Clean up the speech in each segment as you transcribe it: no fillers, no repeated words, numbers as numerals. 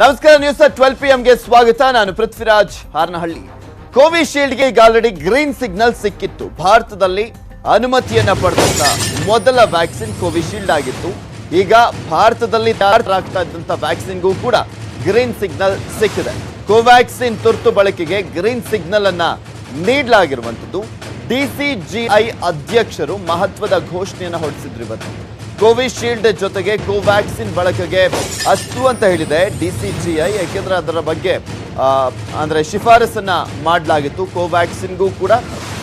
ನಮಸ್ಕಾರ news 12 PM ಗೆ ಸ್ವಾಗತ. ನಾನು ಪೃಥ್ವಿರಾಜ್ ಹಾರನಹಳ್ಳಿ. ಕೋವಿಶೀಲ್ಡ್ಗೆ ಈಗ ಆಲ್ರೆಡಿ ಗ್ರೀನ್ ಸಿಗ್ನಲ್ ಸಿಕ್ಕಿತ್ತು. ಭಾರತದಲ್ಲಿ ಅನುಮತಿಯನ್ನ ಪಡೆದಂತ ಮೊದಲ ವ್ಯಾಕ್ಸಿನ್ ಕೋವಿಶೀಲ್ಡ್ ಆಗಿತ್ತು. ಈಗ ಭಾರತದಲ್ಲಿ ತಯಾರಾಗ್ತಾ ಇದ್ದಂತ ವ್ಯಾಕ್ಸಿನ್ಗೂ ಕೂಡ ಗ್ರೀನ್ ಸಿಗ್ನಲ್ ಸಿಕ್ಕಿದೆ. ಕೋವ್ಯಾಕ್ಸಿನ್ ತುರ್ತು ಬಳಕೆಗೆ ಗ್ರೀನ್ ಸಿಗ್ನಲ್ ಅನ್ನ ನೀಡಲಾಗಿರುವಂತದ್ದು. DCGI ಅಧ್ಯಕ್ಷರು ಮಹತ್ವದ ಘೋಷಣೆಯನ್ನು ಹೊರಡಿಸಿದ್ರು ಇವತ್ತು. ಕೋವಿಶೀಲ್ಡ್ ಜೊತೆಗೆ ಕೋವ್ಯಾಕ್ಸಿನ್ ಬಳಕೆಗೆ ಅಸ್ತು ಅಂತ ಹೇಳಿದೆ DCGI. ಯಾಕೆಂದ್ರೆ ಅದರ ಬಗ್ಗೆ ಅಂದ್ರೆ ಶಿಫಾರಸನ್ನ ಮಾಡಲಾಗಿತ್ತು. ಕೋವ್ಯಾಕ್ಸಿನ್ಗೂ ಕೂಡ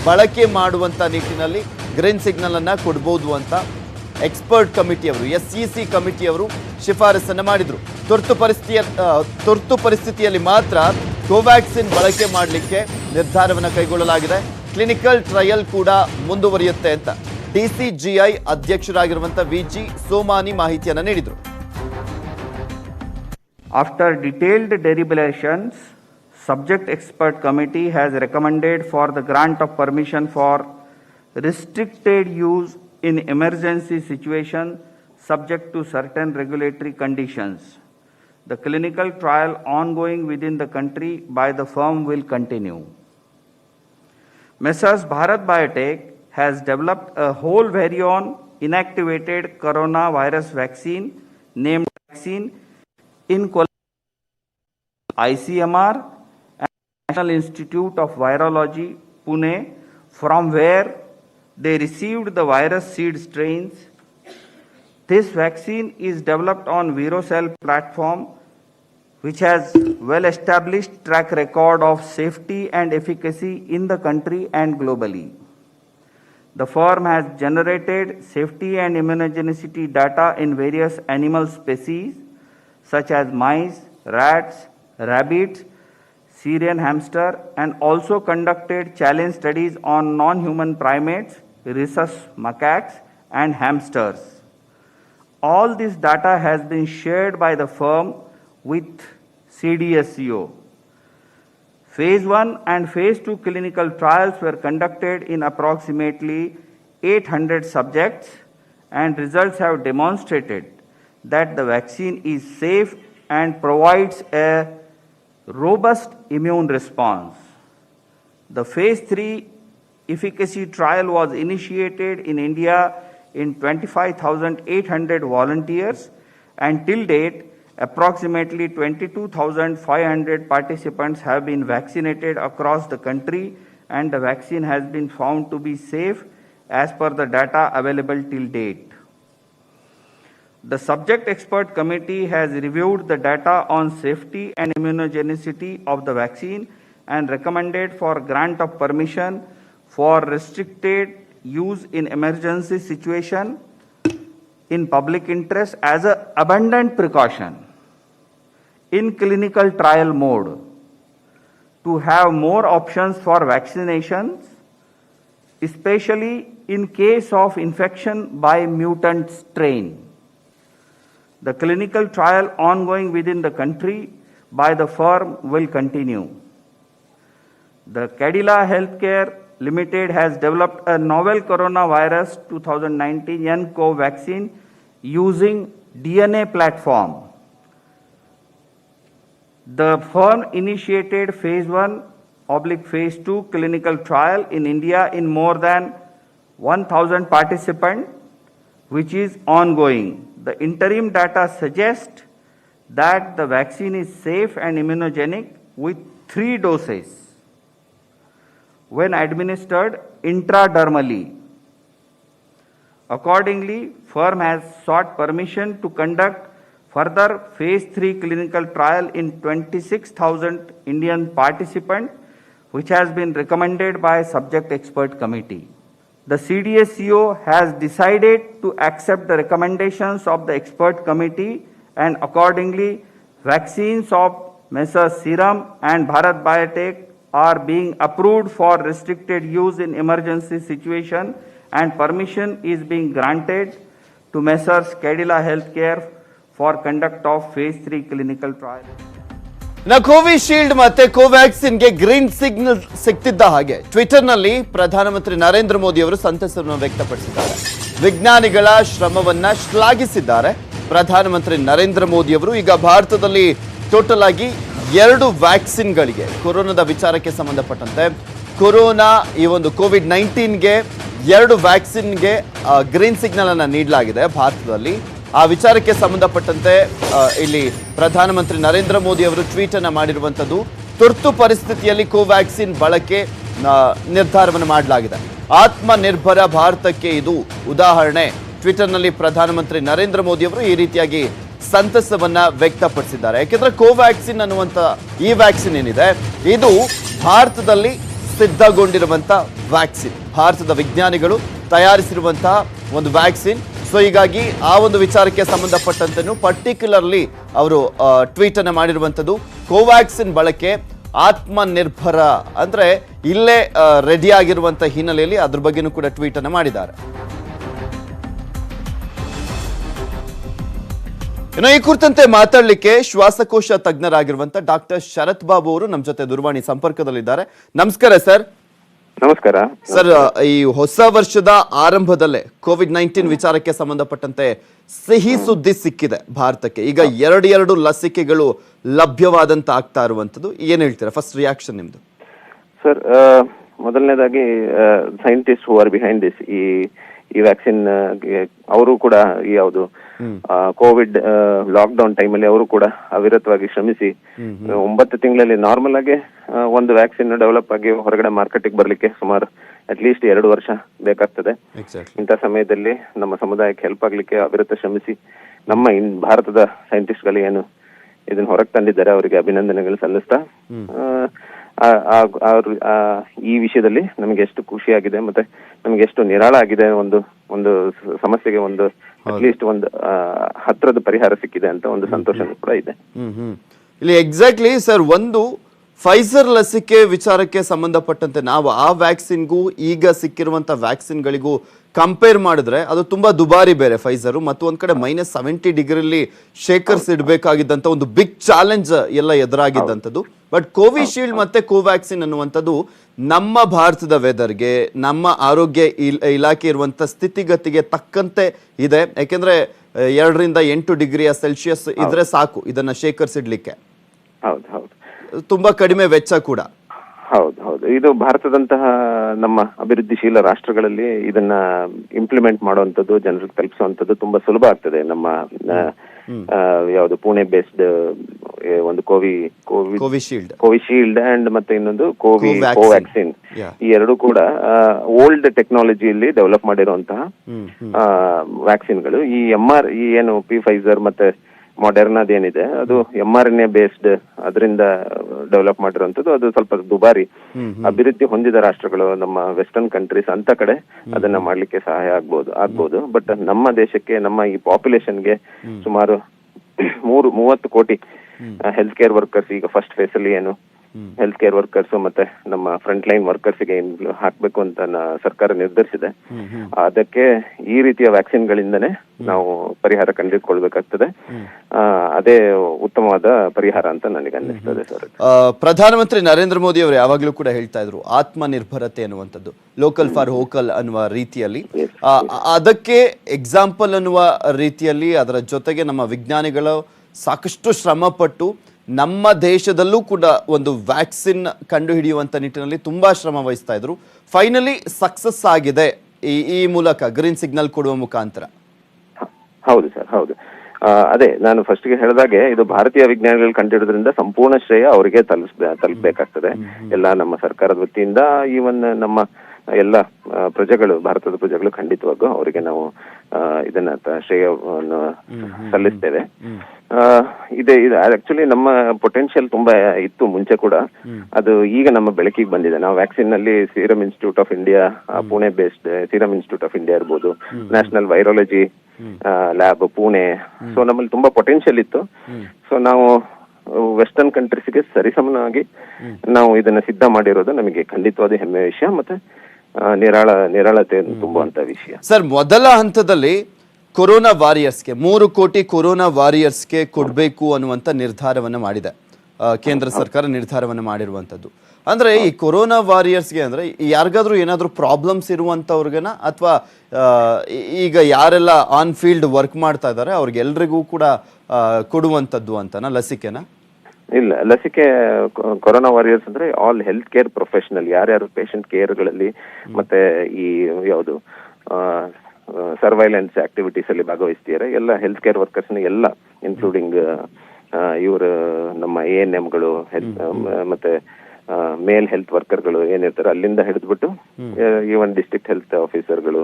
ಬಳಕೆ ಮಾಡುವಂತ ನಿಟ್ಟಿನಲ್ಲಿ ಗ್ರೀನ್ ಸಿಗ್ನಲ್ ಅನ್ನ ಕೊಡಬಹುದು ಅಂತ ಎಕ್ಸ್ಪರ್ಟ್ ಕಮಿಟಿಯವರು SEC ಕಮಿಟಿಯವರು ಶಿಫಾರಸನ್ನ ಮಾಡಿದ್ರು. ತುರ್ತು ಪರಿಸ್ಥಿತಿಯಲ್ಲಿ ಮಾತ್ರ ಕೋವ್ಯಾಕ್ಸಿನ್ ಬಳಕೆ ಮಾಡಲಿಕ್ಕೆ ನಿರ್ಧಾರವನ್ನು ಕೈಗೊಳ್ಳಲಾಗಿದೆ. ಕ್ಲಿನಿಕಲ್ ಟ್ರಯಲ್ ಕೂಡ ಮುಂದುವರಿಯುತ್ತೆ ಅಂತ DCGI ಅಧ್ಯಕ್ಷರಾಗಿರುವಂತ VG ಸೋಮಾನಿ ಮಾಹಿತಿಯನ್ನು ನೀಡಿದರು. After detailed deliberations, subject expert committee has recommended for the grant of permission for restricted use in emergency situation subject to certain regulatory conditions. The clinical trial ongoing within the country by the firm will continue. Messrs. Bharat Biotech has developed a whole variant inactivated coronavirus vaccine named vaccine in ICMR and National Institute of Virology, Pune, from where they received the virus seed strains. This vaccine is developed on ViroCell platform, which has well-established track record of safety and efficacy in the country and globally. The firm has generated safety and immunogenicity data in various animal species such as mice, rats, rabbits, Syrian hamster, and also conducted challenge studies on non-human primates, rhesus macaques, and hamsters. All this data has been shared by the firm with CDSCO. Phase 1 and Phase 2 clinical trials were conducted in approximately 800 subjects, and results have demonstrated that the vaccine is safe and provides a robust immune response. The Phase 3 efficacy trial was initiated in India in 25,800 volunteers, and till date, approximately 22,500 participants have been vaccinated across the country, and the vaccine has been found to be safe as per the data available till date. The subject expert committee has reviewed the data on safety and immunogenicity of the vaccine and recommended for grant of permission for restricted use in emergency situation in public interest as an abundant precaution in clinical trial mode to have more options for vaccinations, especially in case of infection by mutant strain. The clinical trial ongoing within the country by the firm will continue. The Cadila Healthcare Limited has developed a novel coronavirus 2019 nCoV vaccine using DNA platform. The firm initiated Phase 1/Phase 2 clinical trial in India in more than 1,000 participants, which is ongoing. The interim data suggests that the vaccine is safe and immunogenic with 3 doses when administered intradermally. Accordingly, firm has sought permission to conduct further Phase 3 clinical trial in 26,000 Indian participants, which has been recommended by subject expert committee. The CDSCO has decided to accept the recommendations of the expert committee, and accordingly, vaccines of Messrs. Serum and Bharat Biotech are being approved for restricted use in emergency situation, and permission is being granted to Messrs. Cadila Healthcare for conduct of Phase 3 clinical trial. Covishield ಮತ್ತೆ ಕೋವ್ಯಾಕ್ಸಿನ್ಗೆ green signal ಸಿಗ್ತಿದ್ದ ಹಾಗೆ ಟ್ವಿಟರ್ನಲ್ಲಿ ಪ್ರಧಾನಮಂತ್ರಿ ನರೇಂದ್ರ ಮೋದಿ ಅವರು ಸಂತಸವನ್ನು ವ್ಯಕ್ತಪಡಿಸಿದ್ದಾರೆ. ವಿಜ್ಞಾನಿಗಳ ಶ್ರಮವನ್ನ ಶ್ಲಾಘಿಸಿದ್ದಾರೆ. ಪ್ರಧಾನಮಂತ್ರಿ ನರೇಂದ್ರ ಮೋದಿ ಅವರು ಈಗ ಭಾರತದಲ್ಲಿ ಟೋಟಲ್ ಆಗಿ 2 ವ್ಯಾಕ್ಸಿನ್ಗಳಿಗೆ ಕೊರೋನಾದ ವಿಚಾರಕ್ಕೆ ಸಂಬಂಧಪಟ್ಟಂತೆ ಕೊರೋನಾ ಈ ಒಂದು ಕೋವಿಡ್-19ಗೆ 2 ವ್ಯಾಕ್ಸಿನ್ಗೆ ಗ್ರೀನ್ ಸಿಗ್ನಲ್ ಅನ್ನು ನೀಡಲಾಗಿದೆ ಭಾರತದಲ್ಲಿ. ಆ ವಿಚಾರಕ್ಕೆ ಸಂಬಂಧಪಟ್ಟಂತೆ ಇಲ್ಲಿ ಪ್ರಧಾನಮಂತ್ರಿ ನರೇಂದ್ರ ಮೋದಿ ಅವರು ಟ್ವೀಟ್ ಅನ್ನು ಮಾಡಿರುವಂಥದ್ದು. ತುರ್ತು ಪರಿಸ್ಥಿತಿಯಲ್ಲಿ ಕೋವ್ಯಾಕ್ಸಿನ್ ಬಳಕೆ ನಿರ್ಧಾರವನ್ನು ಮಾಡಲಾಗಿದೆ. ಆತ್ಮನಿರ್ಭರ ಭಾರತಕ್ಕೆ ಇದು ಉದಾಹರಣೆ. ಟ್ವಿಟರ್ನಲ್ಲಿ ಪ್ರಧಾನಮಂತ್ರಿ ನರೇಂದ್ರ ಮೋದಿ ಅವರು ಈ ರೀತಿಯಾಗಿ ಸಂತಸವನ್ನ ವ್ಯಕ್ತಪಡಿಸಿದ್ದಾರೆ. ಯಾಕೆಂದ್ರೆ ಕೋವ್ಯಾಕ್ಸಿನ್ ಅನ್ನುವಂಥ ಈ ವ್ಯಾಕ್ಸಿನ್ ಏನಿದೆ ಇದು ಭಾರತದಲ್ಲಿ ಸಿದ್ಧಗೊಂಡಿರುವಂಥ ವ್ಯಾಕ್ಸಿನ್, ಭಾರತದ ವಿಜ್ಞಾನಿಗಳು ತಯಾರಿಸಿರುವಂತಹ ಒಂದು ವ್ಯಾಕ್ಸಿನ್. ಸೊ ಹೀಗಾಗಿ ಆ ಒಂದು ವಿಚಾರಕ್ಕೆ ಸಂಬಂಧಪಟ್ಟಂತೆ ಪರ್ಟಿಕ್ಯುಲರ್ಲಿ ಅವರು ಟ್ವೀಟ್ ಅನ್ನು ಮಾಡಿರುವಂಥದ್ದು. ಕೋವ್ಯಾಕ್ಸಿನ್ ಬಳಕೆ ಆತ್ಮನಿರ್ಭರ ಅಂದ್ರೆ ಇಲ್ಲೇ ರೆಡಿ ಆಗಿರುವಂತ ಹಿನ್ನೆಲೆಯಲ್ಲಿ ಅದ್ರ ಬಗ್ಗೆನೂ ಕೂಡ ಟ್ವೀಟ್ ಅನ್ನು ಮಾಡಿದ್ದಾರೆ. ಇನ್ನು ಈ ಕುರಿತಂತೆ ಮಾತಾಡಲಿಕ್ಕೆ ಶ್ವಾಸಕೋಶ ತಜ್ಞರಾಗಿರುವಂತ ಡಾಕ್ಟರ್ ಶರತ್ ಬಾಬು ಅವರು ನಮ್ಮ ಜೊತೆ ದೂರವಾಣಿ ಸಂಪರ್ಕದಲ್ಲಿದ್ದಾರೆ. ನಮಸ್ಕಾರ ಸರ್. ನಮಸ್ಕಾರ ಸರ್, ಈ ಹೊಸ ವರ್ಷದ ಆರಂಭದಲ್ಲೇ ಕೋವಿಡ್-19 ವಿಚಾರಕ್ಕೆ ಸಂಬಂಧಪಟ್ಟಂತೆ ಸಿಹಿ ಸುದ್ದಿ ಸಿಕ್ಕಿದೆ ಭಾರತಕ್ಕೆ. ಈಗ 2 ಲಸಿಕೆಗಳು ಲಭ್ಯವಾದಂತ ಆಗ್ತಾ ಇರುವಂತದ್ದು, ಏನ್ ಹೇಳ್ತೀರಾ? ಫಸ್ಟ್ ರಿಯಾಕ್ಷನ್ ನಿಮ್ದು. ಸರ್, ಮೊದಲನೇದಾಗಿ scientist who are behind this ಈ ವ್ಯಾಕ್ಸಿನ್ ಅವರು ಕೂಡ ಯಾವುದು ಕೋವಿಡ್ ಲಾಕ್ಡೌನ್ ಟೈಮಲ್ಲಿ ಅವರು ಕೂಡ ಅವಿರತವಾಗಿ ಶ್ರಮಿಸಿ 9 ತಿಂಗಳಲ್ಲಿ ನಾರ್ಮಲ್ ಆಗಿ ಒಂದು ವ್ಯಾಕ್ಸಿನ್ ಡೆವಲಪ್ ಆಗಿ ಹೊರಗಡೆ ಮಾರ್ಕೆಟಿಗೆ ಬರ್ಲಿಕ್ಕೆ ಸುಮಾರು ಅಟ್ಲೀಸ್ಟ್ 2 ವರ್ಷ ಬೇಕಾಗ್ತದೆ. ಇಂಥ ಸಮಯದಲ್ಲಿ ನಮ್ಮ ಸಮುದಾಯಕ್ಕೆ ಹೆಲ್ಪ್ ಆಗ್ಲಿಕ್ಕೆ ಅವಿರತ ಶ್ರಮಿಸಿ ನಮ್ಮ ಭಾರತದ ಸೈಂಟಿಸ್ಟ್ಗಳು ಏನು ಇದನ್ನ ಹೊರಗೆ ತಂದಿದ್ದಾರೆ ಅವರಿಗೆ ಅಭಿನಂದನೆಗಳು ಸಲ್ಲಿಸ್ತಾ, ಈ ವಿಷಯದಲ್ಲಿ ನಮಗೆ ಎಷ್ಟು ಖುಷಿಯಾಗಿದೆ ಮತ್ತೆ ನಮಗೆ ಎಷ್ಟು ನಿರಾಳ ಆಗಿದೆ. ಒಂದು ಸಮಸ್ಯೆಗೆ ಒಂದು ಅಟ್ಲೀಸ್ಟ್ ಒಂದು ಹತ್ರದ ಪರಿಹಾರ ಸಿಕ್ಕಿದೆ ಅಂತ ಒಂದು ಸಂತೋಷ ಕೂಡ ಇದೆ. ಇಲ್ಲಿ ಎಕ್ಸಾಕ್ಟ್ಲಿ ಸರ್, ಒಂದು ಫೈಸರ್ ಲಸಿಕೆ ವಿಚಾರಕ್ಕೆ ಸಂಬಂಧಪಟ್ಟಂತೆ ನಾವು ಆ ವ್ಯಾಕ್ಸಿನ್ಗೂ ಈಗ ಸಿಕ್ಕಿರುವಂತ ವ್ಯಾಕ್ಸಿನ್ಗಳಿಗೂ ಕಂಪೇರ್ ಮಾಡಿದ್ರೆ ಅದು ತುಂಬಾ ದುಬಾರಿ ಬೇರೆ ಫೈಸರ್. ಮತ್ತು ಒಂದ್ ಕಡೆ -70 ಡಿಗ್ರಿಲಿ ಶೇಖರ್ಸ್ ಇಡಬೇಕಾಗಿದ್ದಂತ ಒಂದು ಬಿಗ್ ಚಾಲೆಂಜ್ ಎಲ್ಲ ಎದುರಾಗಿದ್ದಂಥದ್ದು. ಬಟ್ ಕೋವಿಶೀಲ್ಡ್ ಮತ್ತೆ ಕೋವ್ಯಾಕ್ಸಿನ್ ಅನ್ನುವಂಥದ್ದು ನಮ್ಮ ಭಾರತದ ವೆದರ್ಗೆ, ನಮ್ಮ ಆರೋಗ್ಯ ಇಲಾಖೆ ಇರುವಂತ ಸ್ಥಿತಿಗತಿಗೆ ತಕ್ಕಂತೆ ಇದೆ. ಯಾಕೆಂದ್ರೆ 2 ರಿಂದ 8 ಡಿಗ್ರಿಯ ಸೆಲ್ಸಿಯಸ್ ಇದ್ರೆ ಸಾಕು ಇದನ್ನ ಶೇಖರಿಸಿಡ್ಲಿಕ್ಕೆ. ಹೌದು ಹೌದು, ತುಂಬಾ ಕಡಿಮೆ ವೆಚ್ಚ ಕೂಡ. ಹೌದು ಹೌದು, ಇದು ಭಾರತದಂತಹ ನಮ್ಮ ಅಭಿವೃದ್ಧಿಶೀಲ ರಾಷ್ಟ್ರಗಳಲ್ಲಿ ಇದನ್ನ ಇಂಪ್ಲಿಮೆಂಟ್ ಮಾಡುವಂತದ್ದು, ಜನರಿಗೆ ತಲುಪಿಸುವಂತದ್ದು ತುಂಬಾ ಸುಲಭ ಆಗ್ತದೆ. ನಮ್ಮ ಯಾವುದು ಪುಣೆ ಬೇಸ್ಡ್ ಒಂದು ಕೋವಿಶೀಲ್ಡ್ ಅಂಡ್ ಮತ್ತೆ ಇನ್ನೊಂದು ಕೋವ್ಯಾಕ್ಸಿನ್, ಈ 2 ಕೂಡ ಓಲ್ಡ್ ಟೆಕ್ನಾಲಜಿಯಲ್ಲಿ ಡೆವಲಪ್ ಮಾಡಿರುವಂತಹ ವ್ಯಾಕ್ಸಿನ್ಗಳು. ಈ ಏನು ಫೈಸರ್ ಮತ್ತೆ ಮಾಡರ್ನಾದ್ ಏನಿದೆ ಅದು mRNA ಬೇಸ್ಡ್, ಅದರಿಂದ ಡೆವಲಪ್ ಮಾಡಿರುವಂತದ್ದು. ಅದು ಸ್ವಲ್ಪ ದುಬಾರಿ. ಅಭಿವೃದ್ಧಿ ಹೊಂದಿದ ರಾಷ್ಟ್ರಗಳು, ನಮ್ಮ ವೆಸ್ಟರ್ನ್ ಕಂಟ್ರೀಸ್ ಅಂತ ಕಡೆ ಅದನ್ನ ಮಾಡ್ಲಿಕ್ಕೆ ಸಹಾಯ ಆಗ್ಬೋದು. ಬಟ್ ನಮ್ಮ ದೇಶಕ್ಕೆ, ನಮ್ಮ ಈ ಪಾಪ್ಯುಲೇಷನ್ಗೆ ಸುಮಾರು 30 ಕೋಟಿ ಹೆಲ್ತ್ ಕೇರ್ ವರ್ಕರ್ಸ್ ಈಗ ಫಸ್ಟ್ ಫೇಸ್ ಅಲ್ಲಿ ಏನು ಹೆಲ್ತ್ ಕೇರ್ ವರ್ಕರ್ಸ್ ಮತ್ತೆ ನಮ್ಮ ಫ್ರಂಟ್ ಲೈನ್ ವರ್ಕರ್ಸ್ ಗೆ ಹಾಕ್ಬೇಕು ಅಂತ ಸರ್ಕಾರ ನಿರ್ಧರಿಸಿದೆ. ಅದಕ್ಕೆ ಈ ರೀತಿಯ ವ್ಯಾಕ್ಸಿನ್ ಗಳಿಂದನೇ ನಾವು ಪರಿಹಾರ ಕಂಡುಕೊಳ್ಬೇಕಾಗ್ತದೆ. ಅದೇ ಉತ್ತಮವಾದ ಪರಿಹಾರ ಅಂತ ನನಗೆ ಅನ್ನಿಸ್ತದೆ ಸರ್. ಪ್ರಧಾನಮಂತ್ರಿ ನರೇಂದ್ರ ಮೋದಿ ಅವರು ಯಾವಾಗ್ಲೂ ಕೂಡ ಹೇಳ್ತಾ ಇದ್ರು ಆತ್ಮನಿರ್ಭರತೆ ಅನ್ನುವಂಥದ್ದು, ಲೋಕಲ್ ಫಾರ್ ವೋಕಲ್ ಅನ್ನುವ ರೀತಿಯಲ್ಲಿ. ಅದಕ್ಕೆ ಎಕ್ಸಾಂಪಲ್ ಅನ್ನುವ ರೀತಿಯಲ್ಲಿ ಅದರ ಜೊತೆಗೆ ನಮ್ಮ ವಿಜ್ಞಾನಿಗಳು ಸಾಕಷ್ಟು ಶ್ರಮ ಪಟ್ಟು ನಮ್ಮ ದೇಶದಲ್ಲೂ ಕೂಡ ಒಂದು ವ್ಯಾಕ್ಸಿನ್ ಕಂಡುಹಿಡಿಯುವಂತ ನಿಟ್ಟಿನಲ್ಲಿ ತುಂಬಾ ಶ್ರಮ ವಹಿಸ್ತಾ ಇದ್ರು. ಫೈನಲಿ ಸಕ್ಸಸ್ ಆಗಿದೆ ಈ ಮೂಲಕ, ಗ್ರೀನ್ ಸಿಗ್ನಲ್ ಕೊಡುವ ಮುಖಾಂತರ. ಹೌದು ಸರ್, ಹೌದು. ಅದೇ ನಾನು ಫಸ್ಟ್ ಗೆ ಹೇಳಿದಾಗೆ ಇದು ಭಾರತೀಯ ವಿಜ್ಞಾನಿಗಳು ಕಂಡುಹಿಡಿದ್ರಿಂದ ಸಂಪೂರ್ಣ ಶ್ರೇಯ ಅವರಿಗೆ ತಲುಪಬೇಕಾಗ್ತದೆ. ಎಲ್ಲ ನಮ್ಮ ಸರ್ಕಾರದ ವತಿಯಿಂದ, ಈವನ್ ನಮ್ಮ ಎಲ್ಲ ಪ್ರಜೆಗಳು, ಭಾರತದ ಪ್ರಜೆಗಳು ಖಂಡಿತವಾಗೂ ಅವರಿಗೆ ನಾವು ಇದನ್ನ ಶ್ರೇಯವನ್ನು ಸಲ್ಲಿಸ್ತೇವೆ. ಇದು ಆಕ್ಚುಲಿ ನಮ್ಮ ಪೊಟೆನ್ಶಿಯಲ್ ತುಂಬಾ ಇತ್ತು ಮುಂಚೆ ಕೂಡ, ಅದು ಈಗ ನಮ್ಮ ಬೆಳಕಿಗೆ ಬಂದಿದೆ. ನಾವು ವ್ಯಾಕ್ಸಿನ್ ನಲ್ಲಿ serum institute of India, Pune based serum institute of India ಇರ್ಬೋದು, national virology lab Pune, so ನಮ್ಮಲ್ಲಿ ತುಂಬಾ ಪೊಟೆನ್ಶಿಯಲ್ ಇತ್ತು. ಸೊ ನಾವು ವೆಸ್ಟರ್ನ್ ಕಂಟ್ರೀಸ್ಗೆ ಸರಿಸಮನಾಗಿ ನಾವು ಇದನ್ನ ಸಿದ್ಧ ಮಾಡಿರೋದು ನಮಗೆ ಖಂಡಿತವಾದ ಹೆಮ್ಮೆಯ ವಿಷಯ ಮತ್ತೆ ನಿರಾಳತೆ ತುಂಬುವಂತ ವಿಷಯ. ಸರ್, ಮೊದಲ ಹಂತದಲ್ಲಿ ಕೊರೋನಾ ವಾರಿಯರ್ಸ್ಗೆ 3 ಕೋಟಿ ಕೊರೋನಾ ವಾರಿಯರ್ಸ್ಗೆ ಕೊಡಬೇಕು ಅನ್ನುವಂಥ ನಿರ್ಧಾರವನ್ನು ಮಾಡಿದೆ ಕೇಂದ್ರ ಸರ್ಕಾರ. ನಿರ್ಧಾರವನ್ನು ಮಾಡಿರುವಂಥದ್ದು ಅಂದ್ರೆ ಈ ಕೊರೋನಾ ವಾರಿಯರ್ಸ್ಗೆ ಅಂದ್ರೆ ಯಾರಿಗಾದ್ರೂ ಏನಾದ್ರೂ ಪ್ರಾಬ್ಲಮ್ಸ್ ಇರುವಂತವ್ರಿಗೆನ, ಅಥವಾ ಈಗ ಯಾರೆಲ್ಲ ಆನ್ ಫೀಲ್ಡ್ ವರ್ಕ್ ಮಾಡ್ತಾ ಇದ್ದಾರೆ ಅವ್ರಿಗೆಲ್ರಿಗೂ ಕೂಡ ಕೊಡುವಂಥದ್ದು ಅಂತನಾ ಲಸಿಕೆನ? ಇಲ್ಲ, ಲಸಿಕೆ ಕೊರೋನಾ ವಾರಿಯರ್ಸ್ ಅಂದ್ರೆ ಆಲ್ ಹೆಲ್ತ್ ಕೇರ್ ಪ್ರೊಫೆಷನಲ್, ಯಾರ್ಯಾರು ಪೇಷಂಟ್ ಕೇರ್ಗಳಲ್ಲಿ ಮತ್ತೆ ಈ ಯಾವುದು ಸರ್ವೈಲೆನ್ಸ್ ಆಕ್ಟಿವಿಟೀಸ್ ಅಲ್ಲಿ ಭಾಗವಹಿಸ್ತಿದ್ದಾರೆ ಎಲ್ಲ ಹೆಲ್ತ್ ಕೇರ್ ವರ್ಕರ್ಸ್ ಎಲ್ಲ ಇನ್ಕ್ಲೂಡಿಂಗ್ ಇವರು ನಮ್ಮ ANMಗಳು ಮತ್ತೆ ಮೇಲ್ ಹೆಲ್ತ್ ವರ್ಕರ್ಗಳು ಏನಿರ್ತಾರೆ ಅಲ್ಲಿಂದ ಹಿಡಿದ್ಬಿಟ್ಟು ಈವನ್ ಡಿಸ್ಟ್ರಿಕ್ಟ್ ಹೆಲ್ತ್ ಆಫೀಸರ್ಗಳು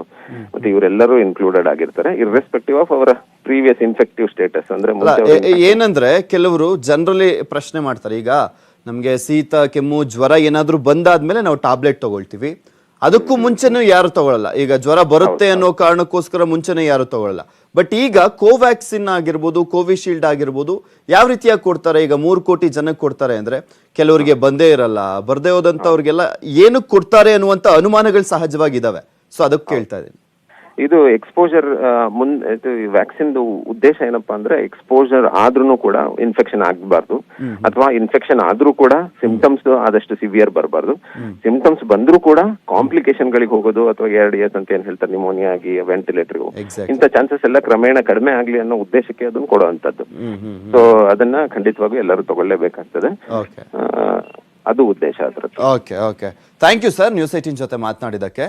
ಮತ್ತೆ ಇವರೆಲ್ಲರೂ ಇನ್ಕ್ಲೂಡೆಡ್ ಆಗಿರ್ತಾರೆ, ಇರ್ರೆಸ್ಪೆಕ್ಟಿವ್ ಆಫ್ ಅವರ ಪ್ರೀವಿಯಸ್ ಇನ್ಫೆಕ್ಟಿವ್ ಸ್ಟೇಟಸ್. ಅಂದ್ರೆ ಏನಂದ್ರೆ ಕೆಲವರು ಜನರಲಿ ಪ್ರಶ್ನೆ ಮಾಡ್ತಾರೆ, ಈಗ ನಮ್ಗೆ ಶೀತ ಕೆಮ್ಮು ಜ್ವರ ಏನಾದ್ರೂ ಬಂದಾದ್ಮೇಲೆ ನಾವು ಟ್ಯಾಬ್ಲೆಟ್ ತಗೊಳ್ತೀವಿ, ಅದಕ್ಕೂ ಮುಂಚೆನೂ ಯಾರು ತಗೊಳ್ಳಲ್ಲ. ಈಗ ಜ್ವರ ಬರುತ್ತೆ ಅನ್ನೋ ಕಾರಣಕ್ಕೋಸ್ಕರ ಮುಂಚೆನೇ ಯಾರು ತಗೊಳ್ಳಲ್ಲ. ಬಟ್ ಈಗ ಕೋವ್ಯಾಕ್ಸಿನ್ ಆಗಿರ್ಬೋದು, ಕೋವಿಶೀಲ್ಡ್ ಆಗಿರ್ಬೋದು, ಯಾವ ರೀತಿಯಾಗಿ ಕೊಡ್ತಾರೆ? ಈಗ 3 ಕೋಟಿ ಜನಕ್ಕೆ ಕೊಡ್ತಾರೆ ಅಂದ್ರೆ ಕೆಲವರಿಗೆ ಬಂದೇ ಇರಲ್ಲ, ಬರ್ದೇ ಹೋದಂತವ್ರಿಗೆಲ್ಲ ಏನಕ್ಕೆ ಕೊಡ್ತಾರೆ ಅನ್ನುವಂತ ಅನುಮಾನಗಳು ಸಹಜವಾಗಿದ್ದಾವೆ. ಸೊ ಅದಕ್ಕೆ ಕೇಳ್ತಾ ಇದ್ದೀನಿ. ಇದು ಎಕ್ಸ್ಪೋಜರ್ ಇದು ವ್ಯಾಕ್ಸಿನ್ ಉದ್ದೇಶ ಏನಪ್ಪಾ ಅಂದ್ರೆ ಎಕ್ಸ್ಪೋಜರ್ ಆದ್ರೂ ಕೂಡ ಇನ್ಫೆಕ್ಷನ್ ಆಗಬಾರ್ದು, ಅಥವಾ ಇನ್ಫೆಕ್ಷನ್ ಆದ್ರೂ ಕೂಡ ಸಿಂಪ್ಟಮ್ಸ್ ಆದಷ್ಟು ಸಿವಿಯರ್ ಬರಬಾರ್ದು. ಸಿಂಪ್ಟಮ್ಸ್ ಬಂದ್ರೂ ಕೂಡ ಕಾಂಪ್ಲಿಕೇಶನ್ ಗಳಿಗೆ ಹೋಗೋದು ಅಥವಾ 2 ಇಯರ್ಸ್ ಅಂತ ಏನ್ ಹೇಳ್ತಾರೆ ನಿಮೋನಿಯಾ ಆಗಿ ವೆಂಟಿಲೇಟರ್ ಇಂಥ ಚಾನ್ಸಸ್ ಎಲ್ಲ ಕ್ರಮೇಣ ಕಡಿಮೆ ಆಗ್ಲಿ ಅನ್ನೋ ಉದ್ದೇಶಕ್ಕೆ ಅದನ್ನ ಕೊಡುವಂತದ್ದು. ಸೊ ಅದನ್ನ ಖಂಡಿತವಾಗೂ ಎಲ್ಲರೂ ತಗೊಳ್ಳೇಬೇಕಾಗ್ತದೆ, ಅದು ಉದ್ದೇಶ ಅದ್ರದ್ದು. Okay, thank you sir, news 18 ಜೊತೆ ಮಾತನಾಡಿದಕ್ಕೆ.